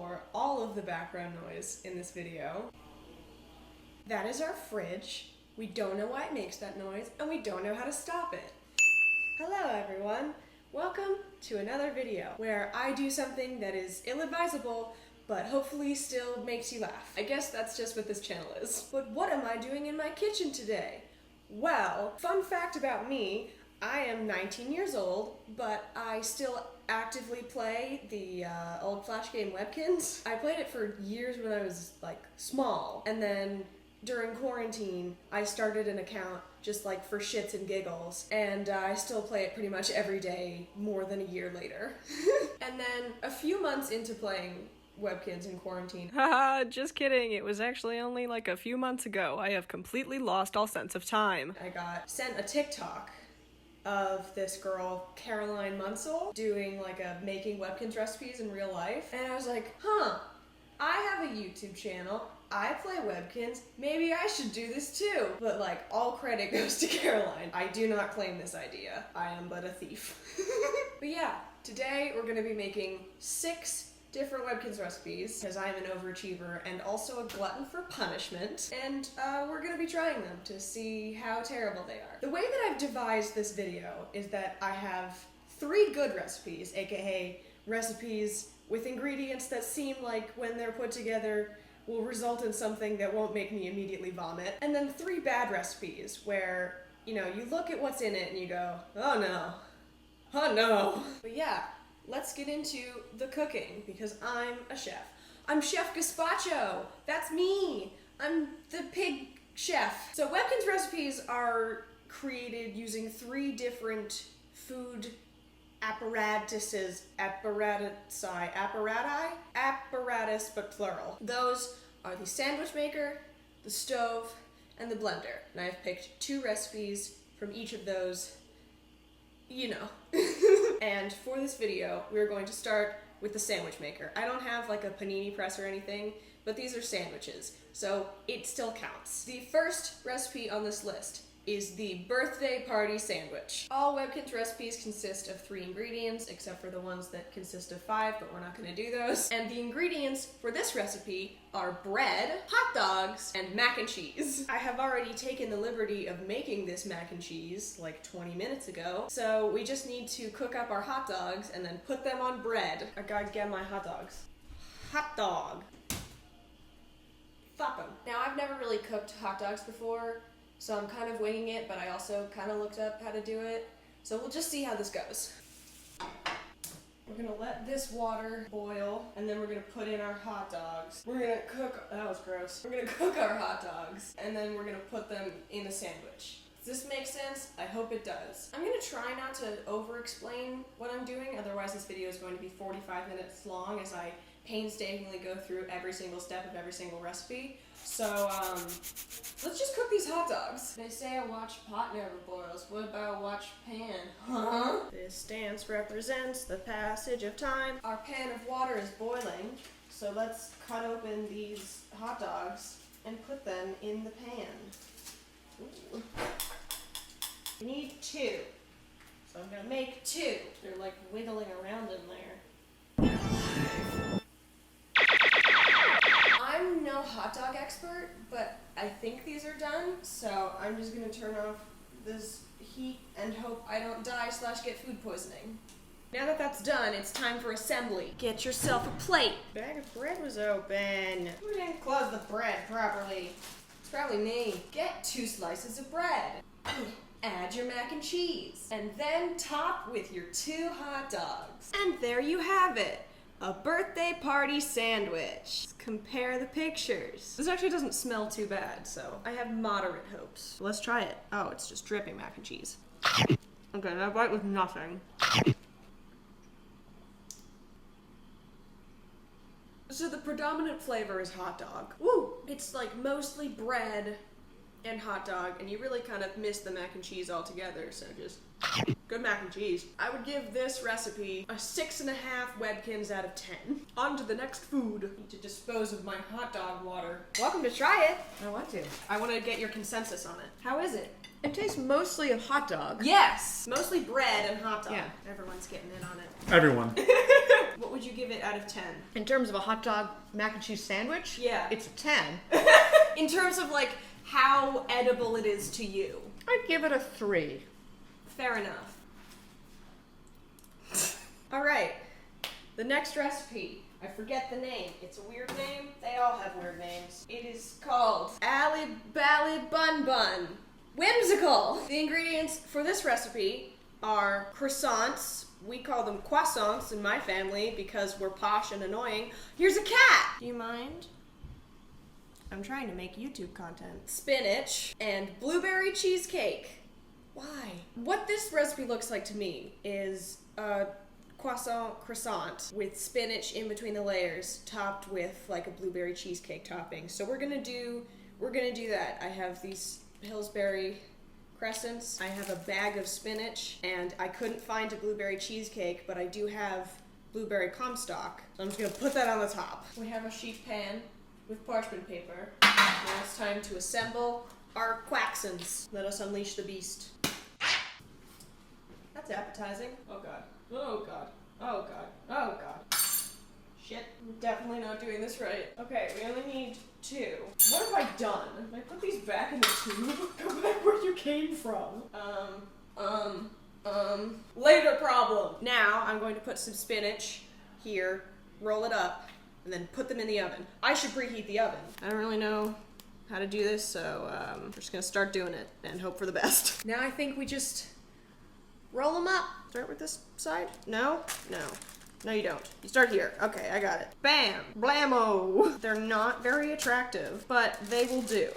for all of the background noise in this video. That is our fridge. We don't know why it makes that noise, and we don't know how to stop it. Hello everyone. Welcome to another video where I do something that is ill-advisable, but hopefully still makes you laugh. I guess that's just what this channel is. But what am I doing in my kitchen today? Well, fun fact about me, I am 19 years old, but I still actively play the old Flash game Webkinz. I played it for years when I was like small, and then during quarantine, I started an account just like for shits and giggles, and I still play it pretty much every day more than a year later. And then a few months into playing Webkinz in quarantine. Haha, just kidding. It was actually only like a few months ago. I have completely lost all sense of time. I got sent a TikTok of this girl, Caroline Munsell, doing like a making Webkinz recipes in real life. And I was like, huh, I have a YouTube channel. I play Webkinz, maybe I should do this too. But like, all credit goes to Caroline. I do not claim this idea. I am but a thief. But yeah, today we're gonna be making 6 different Webkinz recipes, because I'm an overachiever and also a glutton for punishment, and we're gonna be trying them to see how terrible they are. The way that I've devised this video is that I have 3 good recipes, aka recipes with ingredients that seem like when they're put together will result in something that won't make me immediately vomit, and then 3 bad recipes where, you know, you look at what's in it and you go, oh no, oh no. But yeah, let's get into the cooking, because I'm a chef. I'm Chef Gazpacho! That's me! I'm the pig chef. So Webkinz recipes are created using 3 different food apparatus, but plural. Those are the sandwich maker, the stove, and the blender. And I've picked 2 recipes from each of those, you know. And for this video, we're going to start with the sandwich maker. I don't have like a panini press or anything, but these are sandwiches, so it still counts. The first recipe on this list is the birthday party sandwich. All Webkinz recipes consist of 3 ingredients, except for the ones that consist of 5, but we're not gonna do those. And the ingredients for this recipe are bread, hot dogs, and mac and cheese. I have already taken the liberty of making this mac and cheese like 20 minutes ago, so we just need to cook up our hot dogs and then put them on bread. I gotta get my hot dogs. Hot dog. Fuck them. Now, I've never really cooked hot dogs before, so I'm kind of winging it, but I also kind of looked up how to do it. So we'll just see how this goes. We're gonna let this water boil, and then we're gonna put in our hot dogs. We're gonna cook, that was gross. We're gonna cook our hot dogs, and then we're gonna put them in a sandwich. Does this make sense? I hope it does. I'm gonna try not to over-explain what I'm doing, otherwise this video is going to be 45 minutes long as I painstakingly go through every single step of every single recipe. So, let's just cook these hot dogs. They say a watch pot never boils. What about a watch pan? Huh? This stance represents the passage of time. Our pan of water is boiling, so let's cut open these hot dogs and put them in the pan. Ooh. We need 2. So I'm gonna make 2. They're like wiggling around in there. I'm no hot dog expert, but I think these are done, so I'm just gonna turn off this heat and hope I don't die / get food poisoning. Now that that's done, it's time for assembly. Get yourself a plate. Bag of bread was open. We didn't close the bread properly. It's probably me. Get 2 slices of bread. Add your mac and cheese. And then top with your 2 hot dogs. And there you have it. A birthday party sandwich. Let's compare the pictures. This actually doesn't smell too bad, so I have moderate hopes. Let's try it. Oh, it's just dripping mac and cheese. Okay, that bite was nothing. So the predominant flavor is hot dog. Woo! It's like mostly bread and hot dog, and you really kind of miss the mac and cheese altogether, so just good mac and cheese. I would give this recipe a 6.5 Webkinz out of 10. On to the next food. I need to dispose of my hot dog water. Welcome to try it. I want to. I want to get your consensus on it. How is it? It tastes mostly of hot dog. Yes! Mostly bread and hot dog. Yeah. Everyone's getting in on it. Everyone. What would you give it out of 10? In terms of a hot dog mac and cheese sandwich, Yeah. it's a 10. In terms of, like, how edible it is to you. I'd give it a 3. Fair enough. Alright. The next recipe. I forget the name. It's a weird name. They all have weird names. It is called Ali Bally Bun Bun. Whimsical! The ingredients for this recipe are croissants. We call them croissants in my family because we're posh and annoying. Here's a cat! Do you mind? I'm trying to make YouTube content. Spinach and blueberry cheesecake. Why? What this recipe looks like to me is a croissant with spinach in between the layers, topped with like a blueberry cheesecake topping. So we're gonna do that. I have these Pillsbury crescents. I have a bag of spinach, and I couldn't find a blueberry cheesecake, but I do have blueberry comstock. So I'm just gonna put that on the top. We have a sheet pan with parchment paper. Now it's time to assemble our quacksons. Let us unleash the beast. That's appetizing. Oh god. Oh god. Oh god. Oh god. Shit. I'm definitely not doing this right. Okay, we only need 2. What have I done? Did I put these back in the tube? Go back where you came from. Later problem. Now I'm going to put some spinach here, roll it up, and then put them in the oven. I should preheat the oven. I don't really know how to do this, so we're just gonna start doing it and hope for the best. Now I think we just roll them up. Start with this side? No? No. No, you don't. You start here. Okay, I got it. Bam! Blammo! They're not very attractive, but they will do.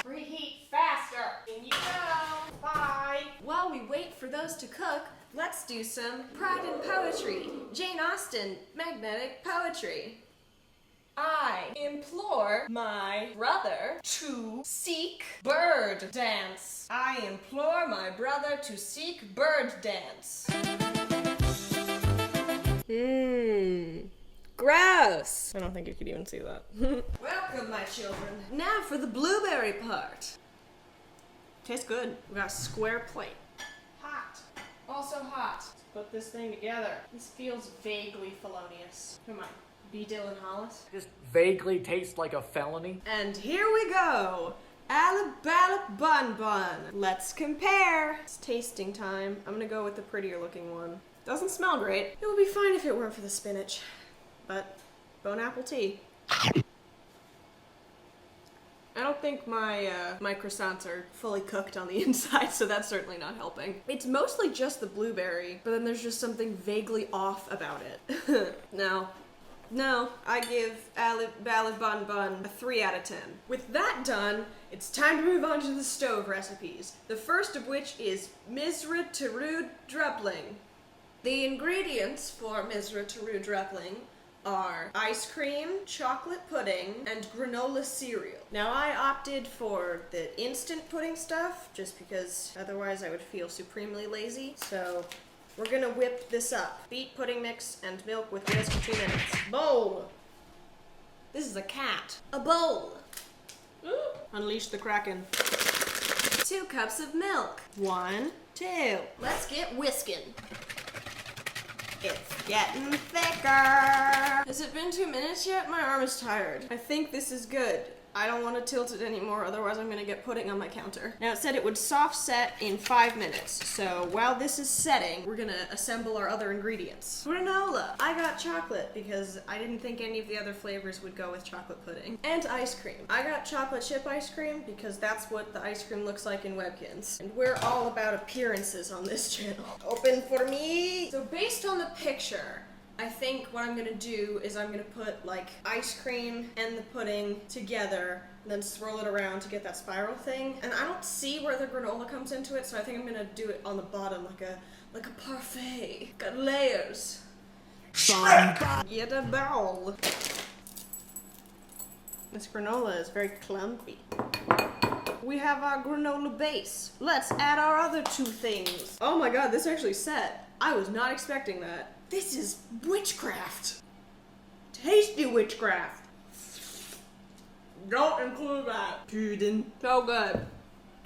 Reheat faster! In you go! Bye! While we wait for those to cook, let's do some Pride and Poetry. Jane Austen, magnetic poetry. I implore my brother to seek bird dance. I implore my brother to seek bird dance. Gross. I don't think you could even see that. Welcome, my children. Now for the blueberry part. Tastes good. We got a square plate. Hot. Also hot. Let's put this thing together. This feels vaguely felonious. Come on. B. Dylan Hollis. Just vaguely tastes like a felony. And here we go. Alabama Bun Bun. Let's compare. It's tasting time. I'm gonna go with the prettier looking one. Doesn't smell great. It would be fine if it weren't for the spinach. But bone apple tea. I don't think my my croissants are fully cooked on the inside, so that's certainly not helping. It's mostly just the blueberry, but then there's just something vaguely off about it. No, I give Ballad Bun Bun a 3 out of 10. With that done, it's time to move on to the stove recipes. The first of which is Misra Teru Drupling. The ingredients for Misra Teru Drupling are ice cream, chocolate pudding, and granola cereal. Now I opted for the instant pudding stuff, just because otherwise I would feel supremely lazy, so we're gonna whip this up. Beat pudding mix and milk with whisk for 2 minutes. Bowl! This is a cat. A bowl! Ooh. Unleash the Kraken. 2 cups of milk. 1, 2. Let's get whisking. It's getting thicker. Has it been 2 minutes yet? My arm is tired. I think this is good. I don't want to tilt it anymore, otherwise I'm gonna get pudding on my counter. Now it said it would soft set in 5 minutes, so while this is setting, we're gonna assemble our other ingredients. Granola. I got chocolate because I didn't think any of the other flavors would go with chocolate pudding. And ice cream. I got chocolate chip ice cream because that's what the ice cream looks like in Webkinz. And we're all about appearances on this channel. Open for me! So based on the picture, I think what I'm gonna do is I'm gonna put like ice cream and the pudding together, and then swirl it around to get that spiral thing. And I don't see where the granola comes into it, so I think I'm gonna do it on the bottom like a parfait. Got layers. Get a bowl. This granola is very clumpy. We have our granola base. Let's add our other 2 things. Oh my god, this actually set. I was not expecting that. This is witchcraft. Tasty witchcraft. Don't include that. Pudding. So good.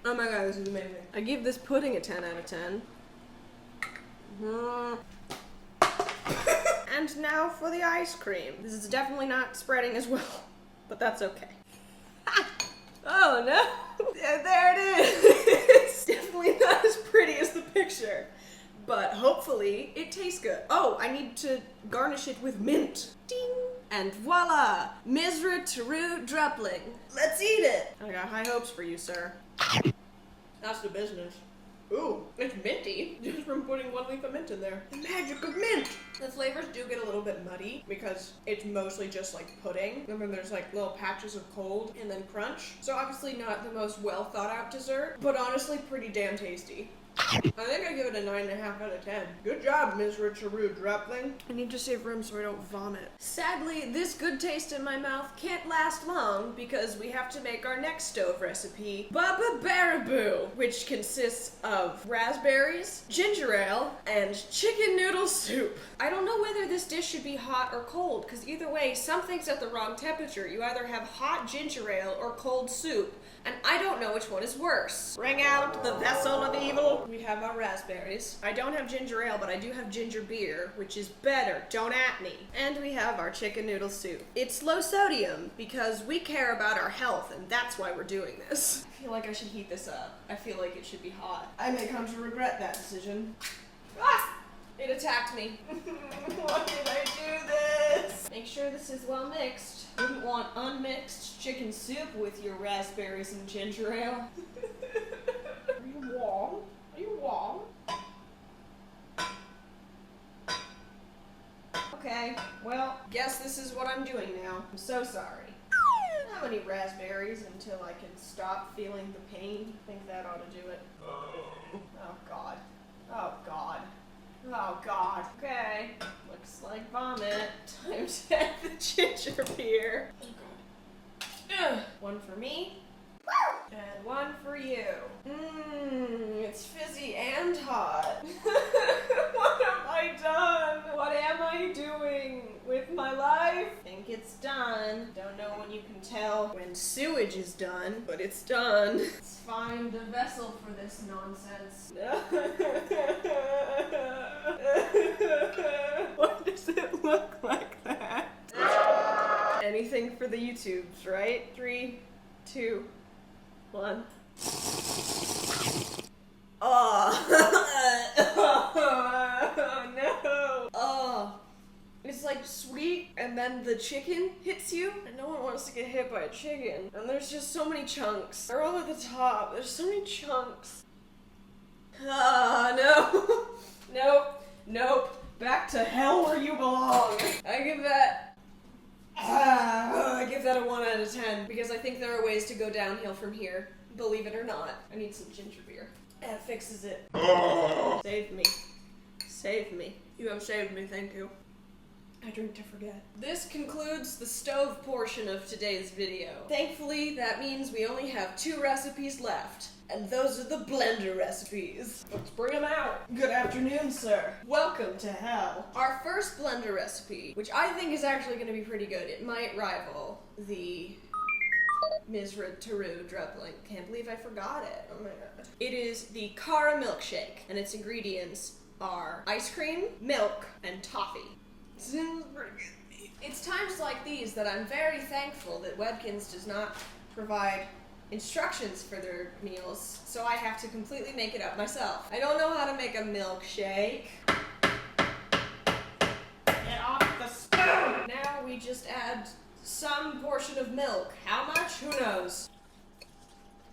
Oh my god, this is amazing. I give this pudding a 10 out of 10. And now for the ice cream. This is definitely not spreading as well, but that's okay. Oh no! There it is! It's definitely not as pretty as the picture, but hopefully it tastes good. Oh, I need to garnish it with mint. Ding! And voila! Misra Teru Drupling. Let's eat it! I got high hopes for you, sir. That's the business. Ooh, it's minty, just from putting 1 leaf of mint in there. The magic of mint! The flavors do get a little bit muddy because it's mostly just like pudding. And then there's like little patches of cold and then crunch. So obviously not the most well thought out dessert, but honestly pretty damn tasty. I think I give it a 9.5 out of 10. Good job, Ms. Richaroo Drupling. I need to save room so I don't vomit. Sadly, this good taste in my mouth can't last long because we have to make our next stove recipe, Baba Baraboo, which consists of raspberries, ginger ale, and chicken noodle soup. I don't know whether this dish should be hot or cold, because either way, something's at the wrong temperature. You either have hot ginger ale or cold soup, and I don't know which one is worse. Bring out the vessel of evil. We have our raspberries. I don't have ginger ale, but I do have ginger beer, which is better. Don't at me. And we have our chicken noodle soup. It's low sodium because we care about our health, and that's why we're doing this. I feel like I should heat this up. I feel like it should be hot. I may come to regret that decision. Ah! It attacked me. Why did I do this? Make sure this is well mixed. Wouldn't want unmixed chicken soup with your raspberries and ginger ale. Are you warm? Are you warm? Okay, well, guess this is what I'm doing now. I'm so sorry. How many raspberries until I can stop feeling the pain? I think that ought to do it. Oh god. Oh god. Oh god. Okay. Looks like vomit. Time to add the ginger beer. Oh god. Ugh. One for me. And one for you. It's fizzy and hot. What have I done? What am I doing with my life? Think it's done. Don't know when you can tell when sewage is done, but it's done. Let's find a vessel for this nonsense. Why does it look like that? Anything for the YouTubes, right? 3, 2, 1. Oh. Oh no. Oh. It's like sweet, and then the chicken hits you, and no one wants to get hit by a chicken. And there's just so many chunks. They're all at the top. There's so many chunks. Ah, no. Nope. Nope. Back to hell where you belong. I give that a 1 out of 10 because I think there are ways to go downhill from here. Believe it or not. I need some ginger beer. That fixes it. Save me. Save me. You have saved me, thank you. I drink to forget. This concludes the stove portion of today's video. Thankfully, that means we only have 2 recipes left. And those are the blender recipes. Let's bring them out. Good afternoon, sir. Welcome to hell. Our first blender recipe, which I think is actually going to be pretty good. It might rival the Misra Teru Drupling. Can't believe I forgot it. Oh my god. It is the Cara milkshake, and its ingredients are ice cream, milk, and toffee. Sounds pretty good. It's times like these that I'm very thankful that Webkinz does not provide instructions for their meals, so I have to completely make it up myself. I don't know how to make a milkshake. Get off the spoon! Now we just add some portion of milk. How much? Who knows?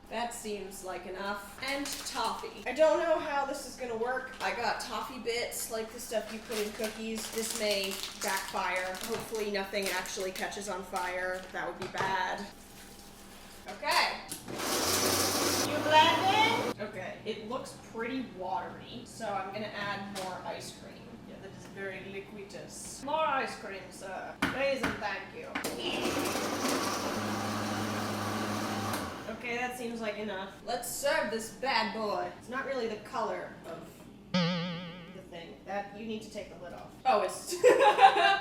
That seems like enough. And toffee. I don't know how this is gonna work. I got toffee bits, like the stuff you put in cookies. This may backfire. Hopefully nothing actually catches on fire. That would be bad. Okay. You blending? Okay, it looks pretty watery, so I'm gonna add more ice cream. Yeah, that is very liquidous. More ice cream, sir. Please and thank you. Okay, that seems like enough. Let's serve this bad boy. It's not really the color of the thing. That, you need to take the lid off. Oh, it's...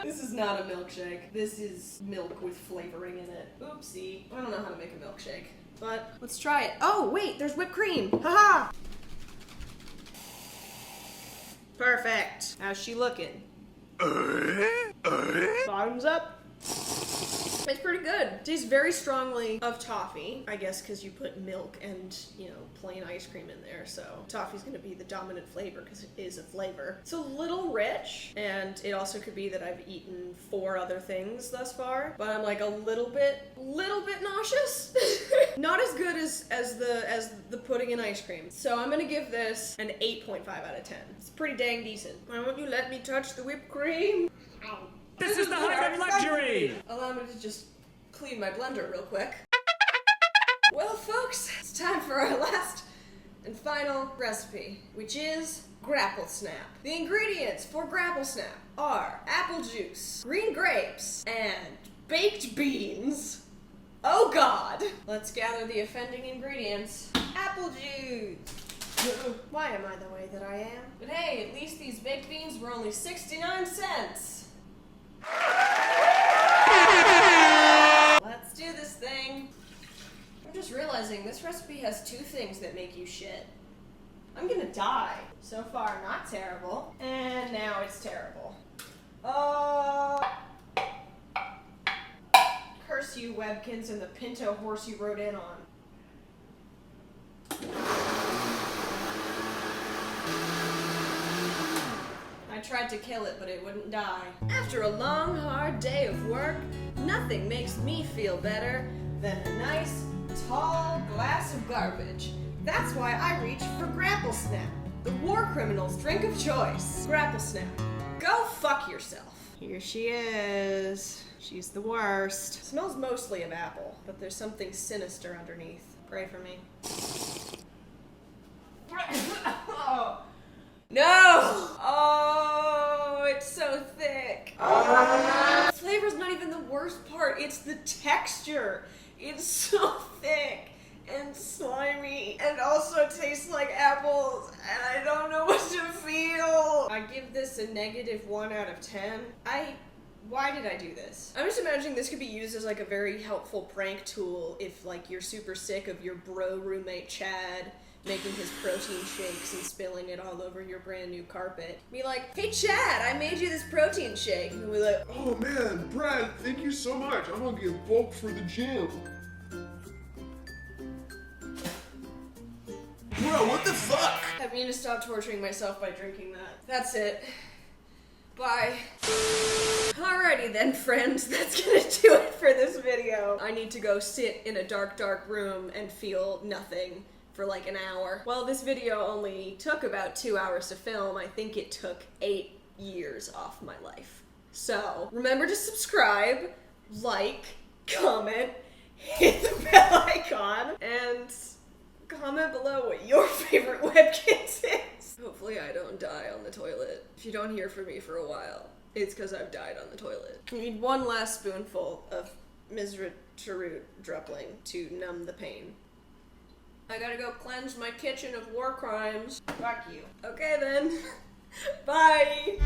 This is not a milkshake. This is milk with flavoring in it. Oopsie. I don't know how to make a milkshake. but let's try it. Oh, wait, there's whipped cream. Haha! Perfect. How's she looking? Bottoms up. It's pretty good. Tastes very strongly of toffee. I guess because you put milk and, you know, plain ice cream in there. So toffee's gonna be the dominant flavor because it is a flavor. It's a little rich, and it also could be that I've eaten 4 other things thus far, but I'm like a little bit nauseous. Not as good as the pudding and ice cream. So I'm gonna give this an 8.5 out of 10. It's pretty dang decent. Why won't you let me touch the whipped cream? Ow. This is the height of luxury! Allow me to just clean my blender real quick. Well, folks, it's time for our last and final recipe, which is Grapple Snap. The ingredients for Grapple Snap are apple juice, green grapes, and baked beans. Oh God! Let's gather the offending ingredients. Apple juice. Why am I the way that I am? But hey, at least these baked beans were only 69 cents. Let's do this thing. I'm just realizing this recipe has 2 things that make you shit. I'm gonna die. So far, not terrible. And now it's terrible. Oh. Curse you, Webkinz, and the Pinto horse you rode in on. I tried to kill it, but it wouldn't die. After a long, hard day of work, nothing makes me feel better than a nice, tall glass of garbage. That's why I reach for Grapple Snap, the war criminal's drink of choice. Grapple Snap. Go fuck yourself. Here she is. She's the worst. Smells mostly of apple, but there's something sinister underneath. Pray for me. Oh. No! Oh, it's so thick. The flavor's not even the worst part. It's the texture. It's so thick and slimy and also tastes like apples, and I don't know what to feel. I give this a -1 out of 10. Why did I do this? I'm just imagining this could be used as like a very helpful prank tool if like you're super sick of your bro roommate Chad making his protein shakes and spilling it all over your brand new carpet. Be like, hey Chad, I made you this protein shake. And we're like, oh man, Brad, thank you so much. I'm gonna get bulk for the gym. Bro, what the fuck? I need to stop torturing myself by drinking that. That's it. Bye. Alrighty then, friends, that's gonna do it for this video. I need to go sit in a dark, dark room and feel nothing for like an hour. Well, this video only took about 2 hours to film. I think it took 8 years off my life. So, remember to subscribe, like, comment, hit the bell icon, and comment below what your favorite Webkinz is. Hopefully I don't die on the toilet. If you don't hear from me for a while, it's because I've died on the toilet. You need 1 last spoonful of Misritarut drupling to numb the pain. I gotta go cleanse my kitchen of war crimes. Fuck you. Okay then. Bye!